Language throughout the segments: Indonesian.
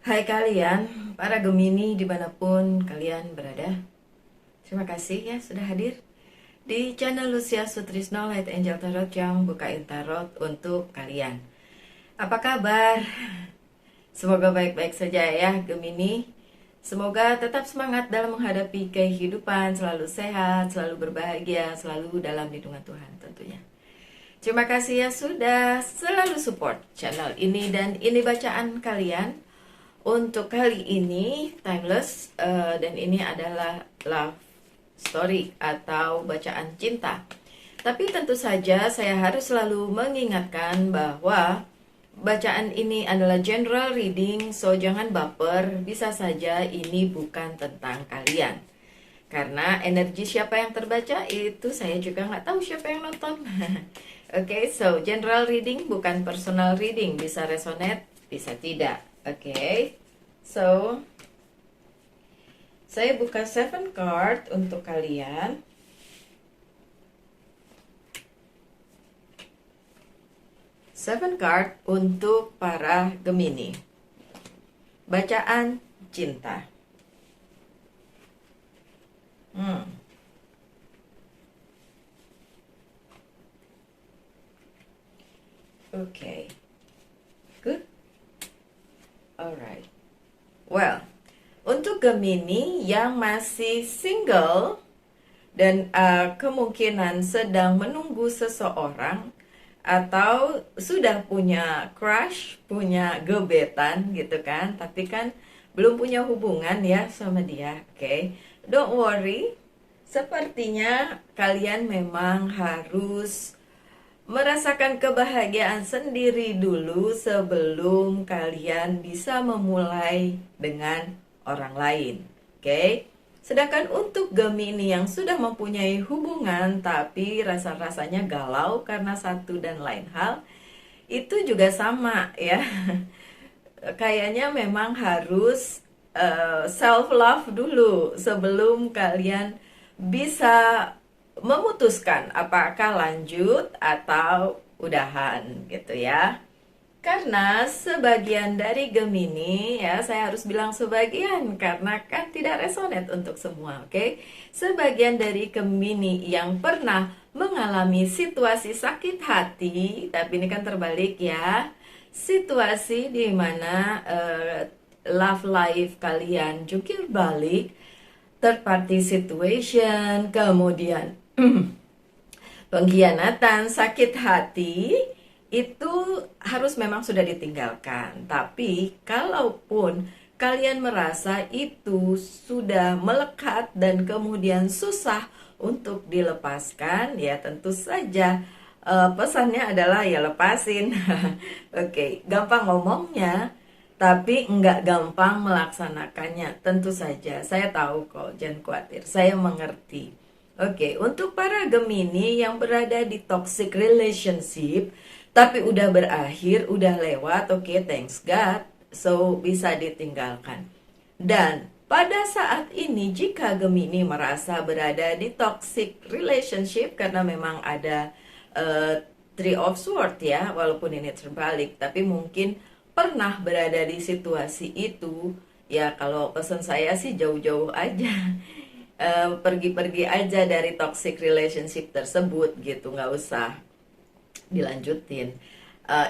Hai kalian, para Gemini dimanapun kalian berada. Terima kasih ya sudah hadir di channel Lucia Sutrisno Light Angel Tarot yang bukain tarot untuk kalian. Apa kabar? Semoga baik-baik saja ya Gemini. Semoga tetap semangat dalam menghadapi kehidupan, selalu sehat, selalu berbahagia, selalu dalam lindungan Tuhan tentunya. Terima kasih ya sudah selalu support channel ini dan ini bacaan kalian. Untuk kali ini timeless dan ini adalah love story atau bacaan cinta. Tapi tentu saja saya harus selalu mengingatkan bahwa bacaan ini adalah general reading, so jangan baper, bisa saja ini bukan tentang kalian. Karena energi siapa yang terbaca itu saya juga nggak tahu siapa yang nonton. Oke, so general reading bukan personal reading, bisa resonate, bisa tidak. Oke, so saya buka 7 card untuk kalian. Seven card untuk para Gemini. Bacaan cinta. Okay. Good. Alright. Well, untuk Gemini yang masih single dan kemungkinan sedang menunggu seseorang atau sudah punya crush, punya gebetan gitu kan, tapi kan belum punya hubungan ya sama dia. Oke. Don't worry. Sepertinya kalian memang harus merasakan kebahagiaan sendiri dulu sebelum kalian bisa memulai dengan orang lain. Oke? Sedangkan untuk Gemini yang sudah mempunyai hubungan tapi rasa-rasanya galau karena satu dan lain hal, itu juga sama ya. Kayaknya memang harus self love dulu sebelum kalian bisa memutuskan apakah lanjut atau udahan gitu ya. Karena sebagian dari Gemini ya, saya harus bilang sebagian karena kan tidak resonate untuk semua, oke? Sebagian dari Gemini yang pernah mengalami situasi sakit hati, tapi ini kan terbalik ya. Situasi di mana love life kalian jungkir balik, third party situation, kemudian pengkhianatan, sakit hati, itu harus memang sudah ditinggalkan. Tapi kalaupun kalian merasa itu sudah melekat dan kemudian susah untuk dilepaskan, ya tentu saja pesannya adalah ya lepasin. Oke, gampang ngomongnya tapi nggak gampang melaksanakannya. Tentu saja, saya tahu kok, jangan khawatir, saya mengerti. Oke, untuk para Gemini yang berada di toxic relationship, tapi udah berakhir, udah lewat, oke, thanks God, so bisa ditinggalkan. Dan pada saat ini, jika Gemini merasa berada di toxic relationship, karena memang ada Three of Swords ya, walaupun ini terbalik, tapi mungkin pernah berada di situasi itu, ya kalau pesan saya sih jauh-jauh aja. Pergi-pergi aja dari toxic relationship tersebut gitu, nggak usah dilanjutin.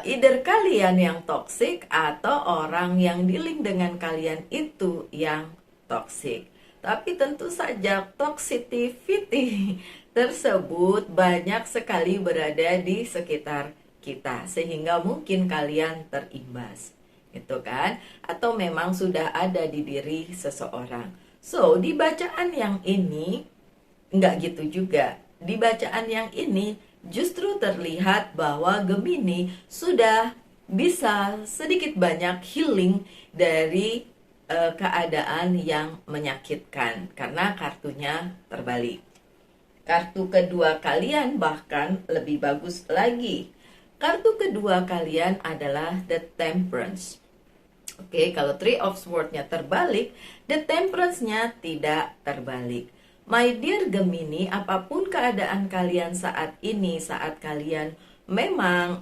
Either kalian yang toxic atau orang yang dealing dengan kalian itu yang toxic. Tapi tentu saja toxicity tersebut banyak sekali berada di sekitar kita, sehingga mungkin kalian terimbas gitu kan, atau memang sudah ada di diri seseorang. So, di bacaan yang ini nggak gitu juga. Di bacaan yang ini justru terlihat bahwa Gemini sudah bisa sedikit banyak healing dari keadaan yang menyakitkan karena kartunya terbalik. Kartu kedua kalian bahkan lebih bagus lagi. Kartu kedua kalian adalah The Temperance. Oke, kalau Three of Swords-nya terbalik, The Temperance-nya tidak terbalik. My dear Gemini, apapun keadaan kalian saat ini, saat kalian memang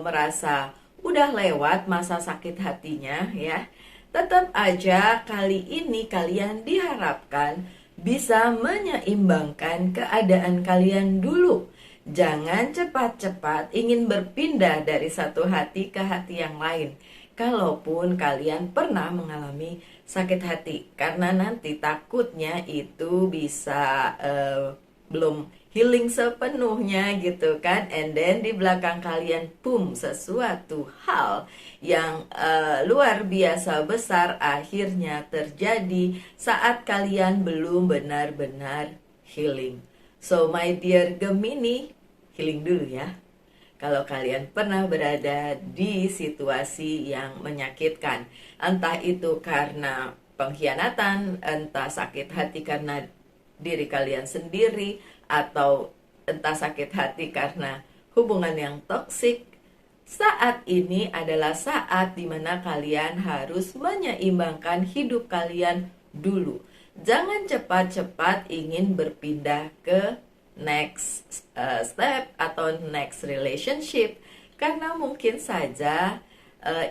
merasa udah lewat masa sakit hatinya ya, tetap aja kali ini kalian diharapkan bisa menyeimbangkan keadaan kalian dulu. Jangan cepat-cepat ingin berpindah dari satu hati ke hati yang lain. Kalaupun kalian pernah mengalami sakit hati, karena nanti takutnya itu bisa belum healing sepenuhnya gitu kan, and then di belakang kalian boom, sesuatu hal yang luar biasa besar akhirnya terjadi saat kalian belum benar-benar healing. So my dear Gemini, healing dulu ya. Kalau kalian pernah berada di situasi yang menyakitkan, entah itu karena pengkhianatan, entah sakit hati karena diri kalian sendiri, atau entah sakit hati karena hubungan yang toksik, saat ini adalah saat dimana kalian harus menyeimbangkan hidup kalian dulu. Jangan cepat-cepat ingin berpindah ke next step atau next relationship, karena mungkin saja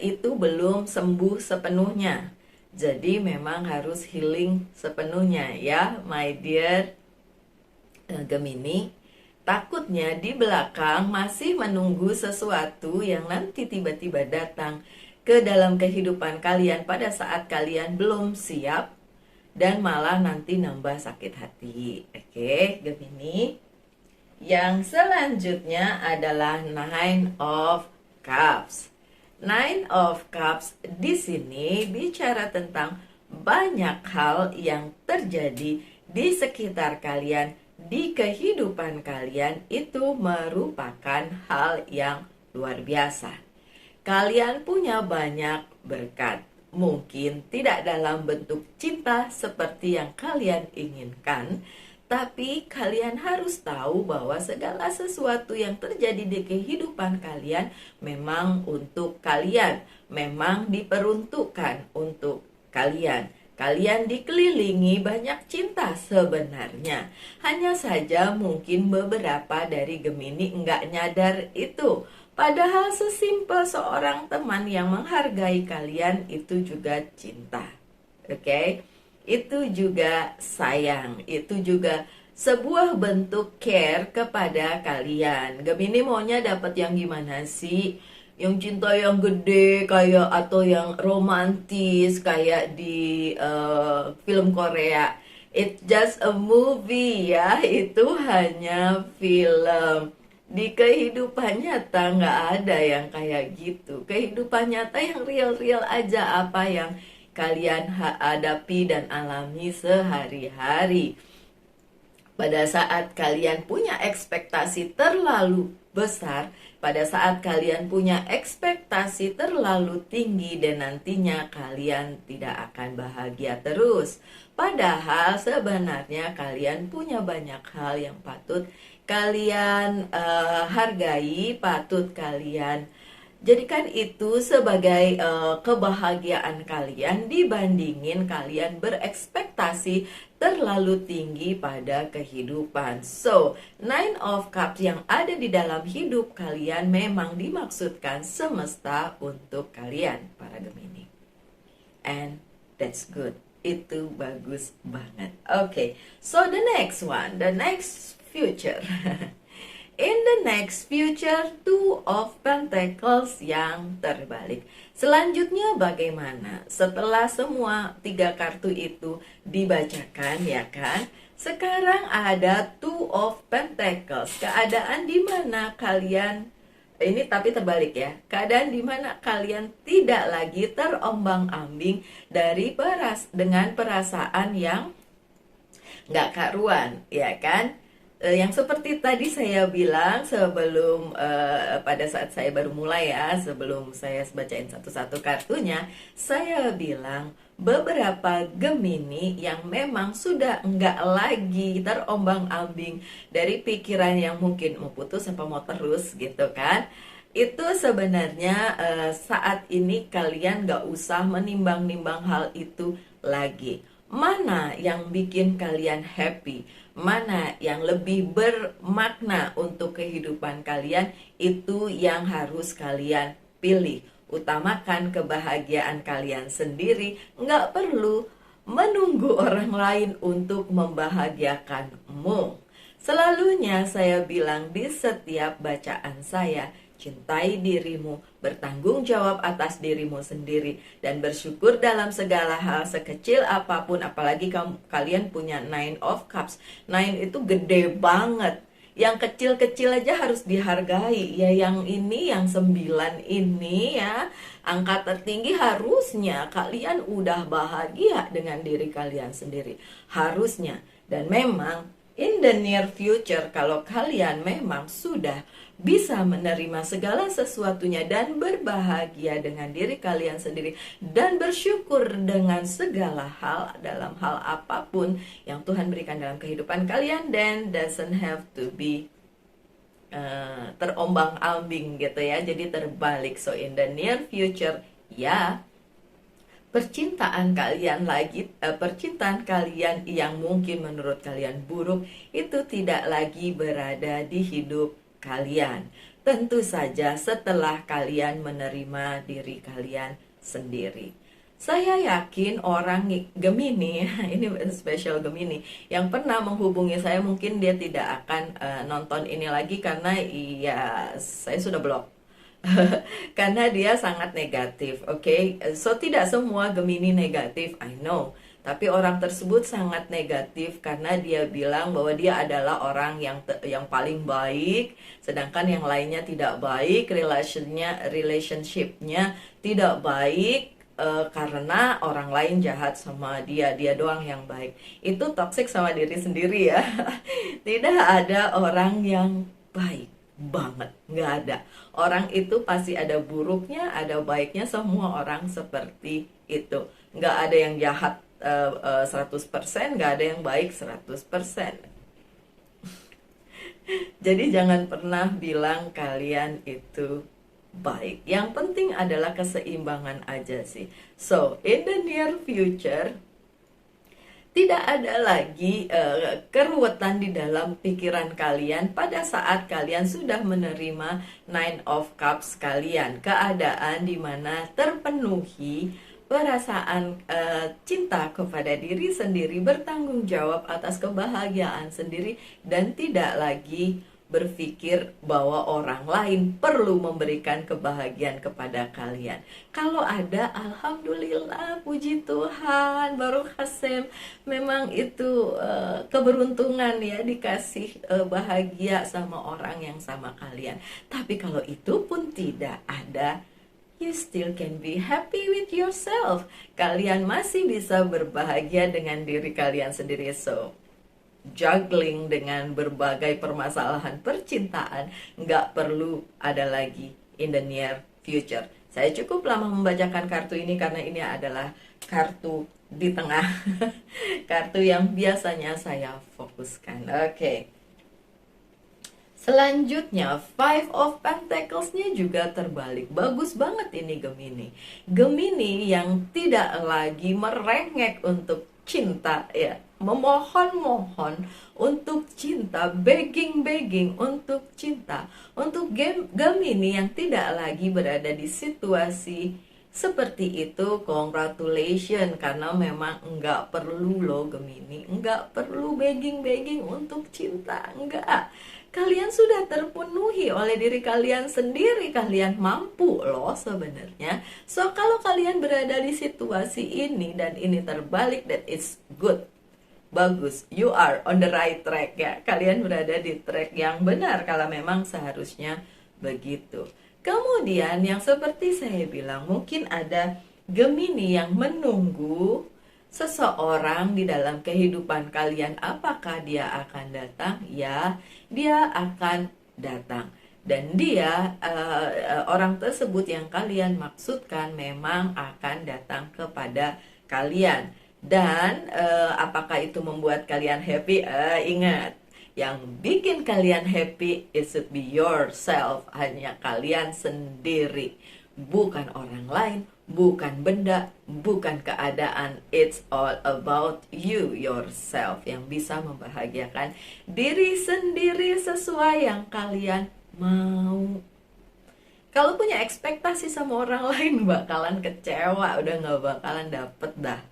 itu belum sembuh sepenuhnya. Jadi memang harus healing sepenuhnya ya my dear Gemini. Takutnya di belakang masih menunggu sesuatu yang nanti tiba-tiba datang ke dalam kehidupan kalian pada saat kalian belum siap, dan malah nanti nambah sakit hati. Oke, Gemini. Yang selanjutnya adalah Nine of Cups. Nine of Cups di sini bicara tentang banyak hal yang terjadi di sekitar kalian, di kehidupan kalian, itu merupakan hal yang luar biasa. Kalian punya banyak berkat. Mungkin tidak dalam bentuk cinta seperti yang kalian inginkan, tapi kalian harus tahu bahwa segala sesuatu yang terjadi di kehidupan kalian memang untuk kalian, memang diperuntukkan untuk kalian. Kalian dikelilingi banyak cinta sebenarnya. Hanya saja mungkin beberapa dari Gemini nggak nyadar itu. Padahal sesimpel seorang teman yang menghargai kalian itu juga cinta. Oke? Itu juga sayang. Itu juga sebuah bentuk care kepada kalian. Gemini maunya dapat yang gimana sih? Yang cinta yang gede kayak, atau yang romantis kayak di film Korea. It's just a movie ya, itu hanya film. Di kehidupan nyata nggak ada yang kayak gitu. Kehidupan nyata yang real-real aja, apa yang kalian hadapi dan alami sehari-hari. Pada saat kalian punya ekspektasi terlalu besar, pada saat kalian punya ekspektasi terlalu tinggi, dan nantinya kalian tidak akan bahagia terus. Padahal sebenarnya kalian punya banyak hal yang patut kalian hargai, patut kalian jadikan itu sebagai kebahagiaan kalian, dibandingin kalian berekspektasi terlalu tinggi pada kehidupan. So, Nine of Cups yang ada di dalam hidup kalian memang dimaksudkan semesta untuk kalian, para Gemini. And that's good. Itu bagus banget. Okay, so the next one, the next future. In the next future, Two of Pentacles yang terbalik. Selanjutnya bagaimana? Setelah semua 3 kartu itu dibacakan, ya kan? Sekarang ada Two of Pentacles. Keadaan di mana kalian, ini tapi terbalik ya. Keadaan di mana kalian tidak lagi terombang-ambing dengan perasaan yang nggak karuan, ya kan? Yang seperti tadi saya bilang sebelum pada saat saya baru mulai ya, sebelum saya bacain satu-satu kartunya, saya bilang beberapa Gemini yang memang sudah nggak lagi terombang-ambing dari pikiran yang mungkin mau putus apa mau terus gitu kan. Itu sebenarnya saat ini kalian nggak usah menimbang-nimbang hal itu lagi. Mana yang bikin kalian happy, mana yang lebih bermakna untuk kehidupan kalian, itu yang harus kalian pilih. Utamakan kebahagiaan kalian sendiri, nggak perlu menunggu orang lain untuk membahagiakanmu. Selalunya saya bilang di setiap bacaan saya, cintai dirimu, bertanggung jawab atas dirimu sendiri, dan bersyukur dalam segala hal sekecil apapun. Apalagi kalian punya Nine of Cups. Nine itu gede banget. Yang kecil-kecil aja harus dihargai. Ya yang ini, yang 9 ini ya, angka tertinggi, harusnya kalian udah bahagia dengan diri kalian sendiri. Harusnya. Dan memang in the near future, kalau kalian memang sudah bisa menerima segala sesuatunya dan berbahagia dengan diri kalian sendiri dan bersyukur dengan segala hal dalam hal apapun yang Tuhan berikan dalam kehidupan kalian, then doesn't have to be terombang-ambing gitu ya, jadi terbalik. So in the near future, ya, percintaan kalian yang mungkin menurut kalian buruk itu tidak lagi berada di hidup kalian. Tentu saja setelah kalian menerima diri kalian sendiri. Saya yakin orang Gemini, ini spesial Gemini, yang pernah menghubungi saya, mungkin dia tidak akan nonton ini lagi karena ya saya sudah blok. Karena dia sangat negatif, oke? So tidak semua Gemini negatif, I know. Tapi orang tersebut sangat negatif karena dia bilang bahwa dia adalah orang yang paling baik, sedangkan yang lainnya tidak baik, relationshipnya tidak baik, karena orang lain jahat sama dia doang yang baik. Itu toxic sama diri sendiri ya. Tidak ada orang yang baik banget, nggak ada. Orang itu pasti ada buruknya, ada baiknya, semua orang seperti itu. Nggak ada yang jahat 100%, nggak ada yang baik 100%. Jadi jangan pernah bilang kalian itu baik. Yang penting adalah keseimbangan aja sih. So, in the near future, tidak ada lagi keruwetan di dalam pikiran kalian pada saat kalian sudah menerima Nine of Cups kalian. Keadaan dimana terpenuhi perasaan cinta kepada diri sendiri, bertanggung jawab atas kebahagiaan sendiri, dan tidak lagi berpikir bahwa orang lain perlu memberikan kebahagiaan kepada kalian. Kalau ada, alhamdulillah, puji Tuhan, Baruch Hashem, memang itu keberuntungan ya, dikasih bahagia sama orang yang sama kalian. Tapi kalau itu pun tidak ada, you still can be happy with yourself. Kalian masih bisa berbahagia dengan diri kalian sendiri. So, juggling dengan berbagai permasalahan percintaan nggak perlu ada lagi in the near future. Saya cukup lama membacakan kartu ini karena ini adalah kartu di tengah. Kartu yang biasanya saya fokuskan. Oke. Selanjutnya, Five of Pentacles-nya juga terbalik. Bagus banget ini Gemini. Gemini yang tidak lagi merengek untuk cinta ya, memohon-mohon untuk cinta, begging untuk cinta. Untuk Gemini yang tidak lagi berada di situasi seperti itu, congratulations, karena memang enggak perlu loh Gemini, enggak perlu begging untuk cinta, enggak. Kalian sudah terpenuhi oleh diri kalian sendiri, kalian mampu loh sebenarnya. So kalau kalian berada di situasi ini dan ini terbalik, that is good, bagus, you are on the right track ya. Kalian berada di track yang benar kalau memang seharusnya begitu. Kemudian yang seperti saya bilang, mungkin ada Gemini yang menunggu seseorang di dalam kehidupan kalian. Apakah dia akan datang? Ya, dia akan datang. Dan dia, orang tersebut yang kalian maksudkan memang akan datang kepada kalian. Dan apakah itu membuat kalian happy? Ingat, yang bikin kalian happy it should be yourself, hanya kalian sendiri, bukan orang lain, bukan benda, bukan keadaan. It's all about you, yourself, yang bisa membahagiakan diri sendiri sesuai yang kalian mau. Kalau punya ekspektasi sama orang lain bakalan kecewa, udah nggak bakalan dapet dah.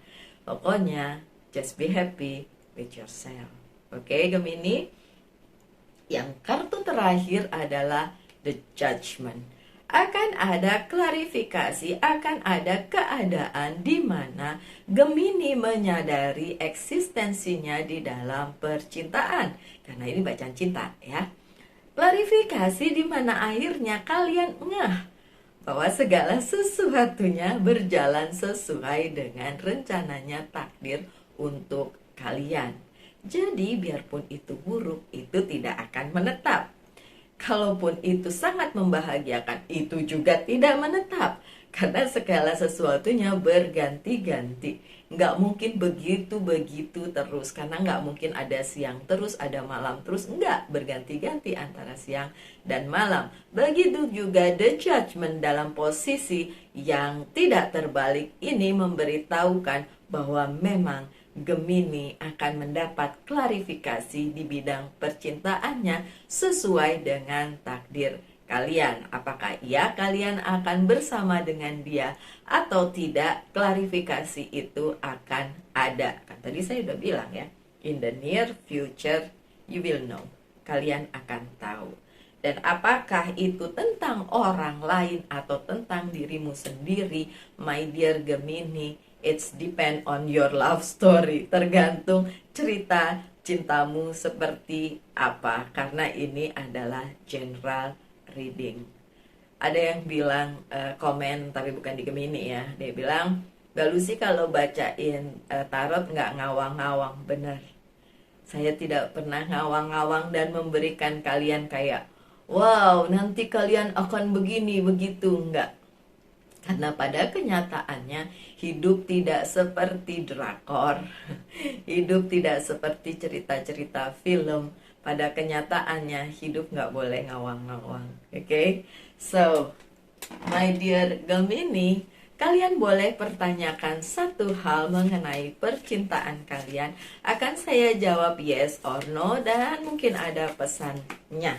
Pokoknya just be happy with yourself. Oke, Gemini. Yang kartu terakhir adalah the judgment. Akan ada klarifikasi, akan ada keadaan di mana Gemini menyadari eksistensinya di dalam percintaan. Karena ini bacaan cinta ya. Klarifikasi di mana akhirnya kalian ngeh bahwa segala sesuatunya berjalan sesuai dengan rencananya takdir untuk kalian. Jadi biarpun itu buruk, itu tidak akan menetap. Kalaupun itu sangat membahagiakan, itu juga tidak menetap. Karena segala sesuatunya berganti-ganti. Nggak mungkin begitu-begitu terus. Karena nggak mungkin ada siang terus, ada malam terus. Nggak, berganti-ganti antara siang dan malam. Begitu juga the judgment dalam posisi yang tidak terbalik ini memberitahukan bahwa memang Gemini akan mendapat klarifikasi di bidang percintaannya sesuai dengan takdir kalian. Apakah iya kalian akan bersama dengan dia atau tidak, klarifikasi itu akan ada. Kan tadi saya udah bilang ya, in the near future you will know. Kalian akan tahu. Dan apakah itu tentang orang lain atau tentang dirimu sendiri, my dear Gemini? It's depend on your love story. Tergantung cerita cintamu seperti apa. Karena ini adalah general reading. Ada yang bilang komen, tapi bukan di Gemini ya. Dia bilang, Mbak Lucy kalau bacain tarot nggak ngawang-ngawang. Benar. Saya tidak pernah ngawang-ngawang dan memberikan kalian kayak, wow, nanti kalian akan begini, begitu. Enggak. Karena pada kenyataannya hidup tidak seperti drakor. Hidup tidak seperti cerita-cerita film. Pada kenyataannya hidup nggak boleh ngawang-ngawang. Oke? So, my dear Gemini, kalian boleh pertanyakan satu hal mengenai percintaan kalian. Akan saya jawab yes or no dan mungkin ada pesannya.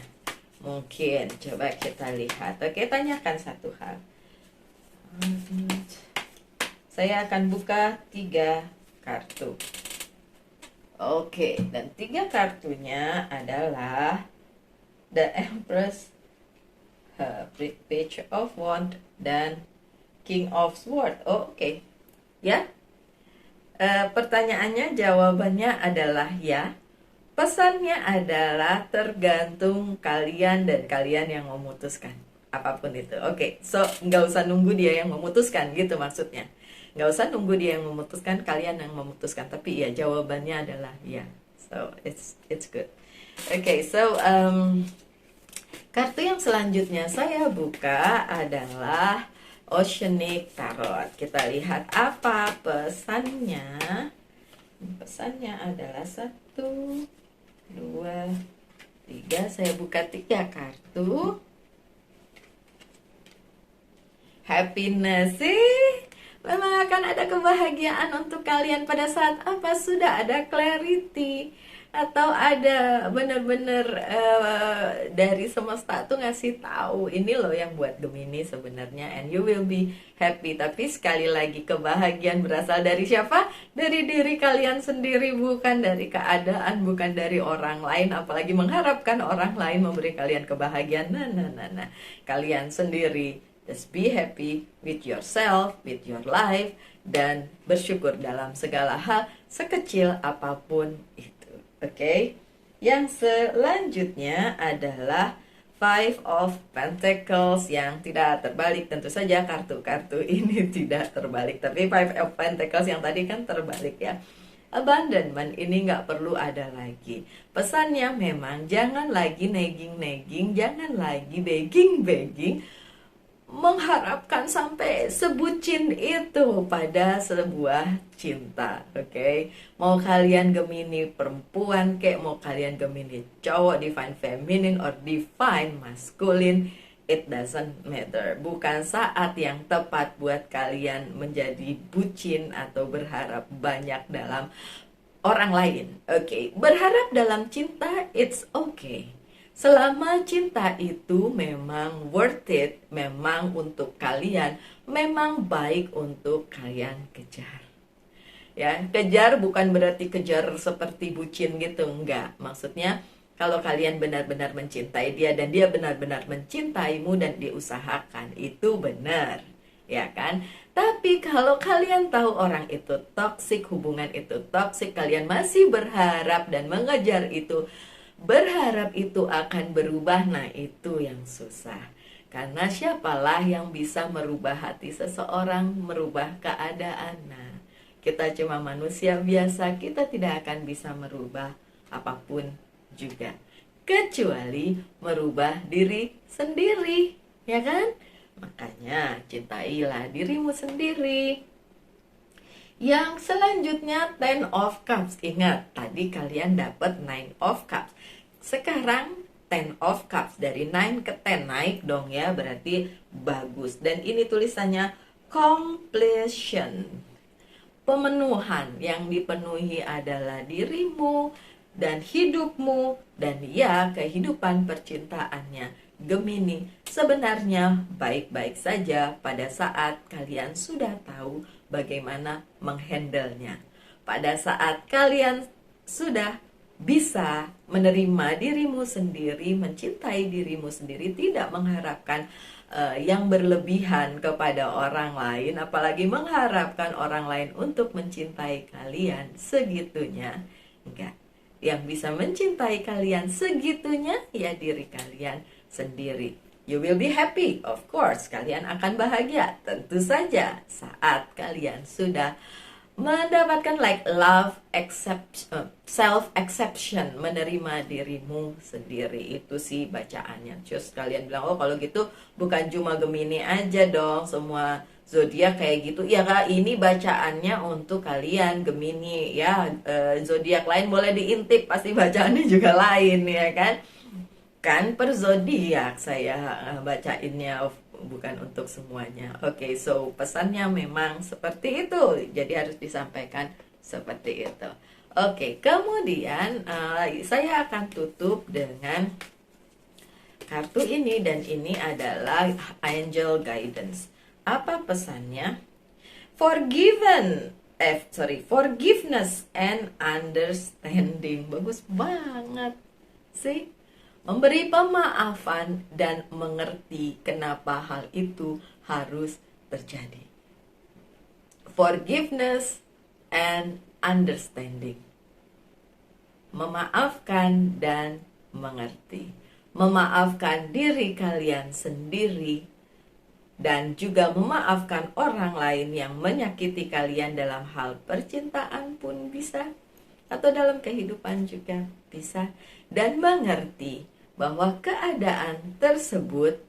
Mungkin, coba kita lihat. Oke, tanyakan satu hal. Saya akan buka 3 kartu. Oke, dan 3 kartunya adalah The Empress, Page of Wands, dan King of Swords. Oke. Ya. Pertanyaannya, jawabannya adalah ya. Pesannya adalah tergantung kalian dan kalian yang memutuskan. Apapun itu. Oke, so nggak usah nunggu dia yang memutuskan gitu maksudnya. Nggak usah nunggu dia yang memutuskan, kalian yang memutuskan. Tapi ya jawabannya adalah ya. So it's good. Oke, so kartu yang selanjutnya saya buka adalah Oceanic Tarot. Kita lihat apa pesannya. Pesannya adalah 1, 2, 3. Saya buka 3 kartu. Happiness sih, memang akan ada kebahagiaan untuk kalian pada saat apa? Sudah ada clarity atau ada benar-benar dari semesta tuh ngasih tahu ini loh yang buat Gemini sebenarnya, and you will be happy. Tapi sekali lagi, kebahagiaan berasal dari siapa? Dari diri kalian sendiri, bukan dari keadaan, bukan dari orang lain. Apalagi mengharapkan orang lain memberi kalian kebahagiaan. Nah. Kalian sendiri. Just be happy with yourself, with your life, dan bersyukur dalam segala hal, sekecil apapun itu. Oke? Yang selanjutnya adalah Five of Pentacles yang tidak terbalik. Tentu saja kartu-kartu ini tidak terbalik, tapi Five of Pentacles yang tadi kan terbalik ya. Abandonment ini nggak perlu ada lagi. Pesannya memang jangan lagi nagging, jangan lagi begging, mengharapkan sampai sebucin itu pada sebuah cinta. Oke? Mau kalian Gemini perempuan kek, mau kalian Gemini cowok, divine feminine or divine masculine, it doesn't matter. Bukan saat yang tepat buat kalian menjadi bucin atau berharap banyak dalam orang lain. Oke? Berharap dalam cinta, it's okay. Selama cinta itu memang worth it, memang untuk kalian, memang baik untuk kalian kejar. Ya, kejar bukan berarti kejar seperti bucin gitu, enggak. Maksudnya kalau kalian benar-benar mencintai dia dan dia benar-benar mencintaimu dan diusahakan, itu benar, ya kan? Tapi kalau kalian tahu orang itu toksik, hubungan itu toksik, kalian masih berharap dan mengejar itu, berharap itu akan berubah, nah itu yang susah. Karena siapalah yang bisa merubah hati seseorang, merubah keadaan. Nah, kita cuma manusia biasa, kita tidak akan bisa merubah apapun juga. Kecuali merubah diri sendiri, ya kan? Makanya cintailah dirimu sendiri. Yang selanjutnya Ten of Cups. Ingat, tadi kalian dapat Nine of Cups. Sekarang Ten of Cups, dari 9 ke 10 naik dong ya, berarti bagus. Dan ini tulisannya completion. Pemenuhan, yang dipenuhi adalah dirimu dan hidupmu dan ya kehidupan percintaannya. Gemini sebenarnya baik-baik saja pada saat kalian sudah tahu bagaimana menghandlenya. Pada saat kalian sudah bisa menerima dirimu sendiri, mencintai dirimu sendiri, tidak mengharapkan yang berlebihan kepada orang lain, apalagi mengharapkan orang lain untuk mencintai kalian segitunya. Enggak. Yang bisa mencintai kalian segitunya ya diri kalian sendiri. You will be happy, of course. Kalian akan bahagia, tentu saja, saat kalian sudah mendapatkan like love, self acceptation, menerima dirimu sendiri. Itu sih bacaannya. Terus kalian bilang, oh kalau gitu bukan cuma Gemini aja dong, semua zodiak kayak gitu. Ya kak, ini bacaannya untuk kalian Gemini ya. Zodiak lain boleh diintip, pasti bacaannya juga lain ya kan. Kan per zodiak saya bacainnya, bukan untuk semuanya. Oke, so pesannya memang seperti itu, jadi harus disampaikan seperti itu. Oke, kemudian saya akan tutup dengan kartu ini, dan ini adalah angel guidance. Apa pesannya? Forgiveness and understanding. Bagus banget sih. Memberi pemaafan dan mengerti kenapa hal itu harus terjadi. Forgiveness and understanding. Memaafkan dan mengerti. Memaafkan diri kalian sendiri dan juga memaafkan orang lain yang menyakiti kalian dalam hal percintaan pun bisa, atau dalam kehidupan juga bisa, dan mengerti bahwa keadaan tersebut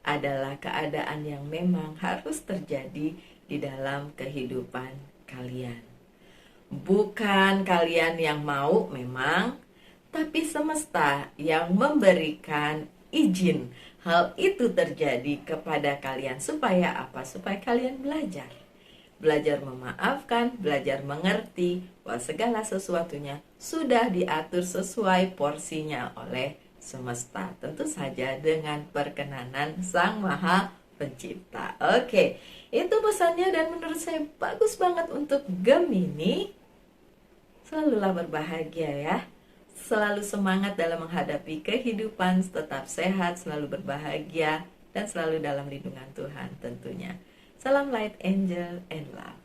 adalah keadaan yang memang harus terjadi di dalam kehidupan kalian. Bukan kalian yang mau memang, tapi semesta yang memberikan izin hal itu terjadi kepada kalian. Supaya apa? Supaya kalian belajar. Belajar memaafkan, belajar mengerti bahwa segala sesuatunya sudah diatur sesuai porsinya oleh semesta. Tentu saja dengan perkenanan Sang Maha Pencipta. Oke, itu pesannya dan menurut saya bagus banget untuk Gemini. Selalulah berbahagia ya. Selalu semangat dalam menghadapi kehidupan, tetap sehat, selalu berbahagia, dan selalu dalam lindungan Tuhan tentunya. Salam light, angel, and love.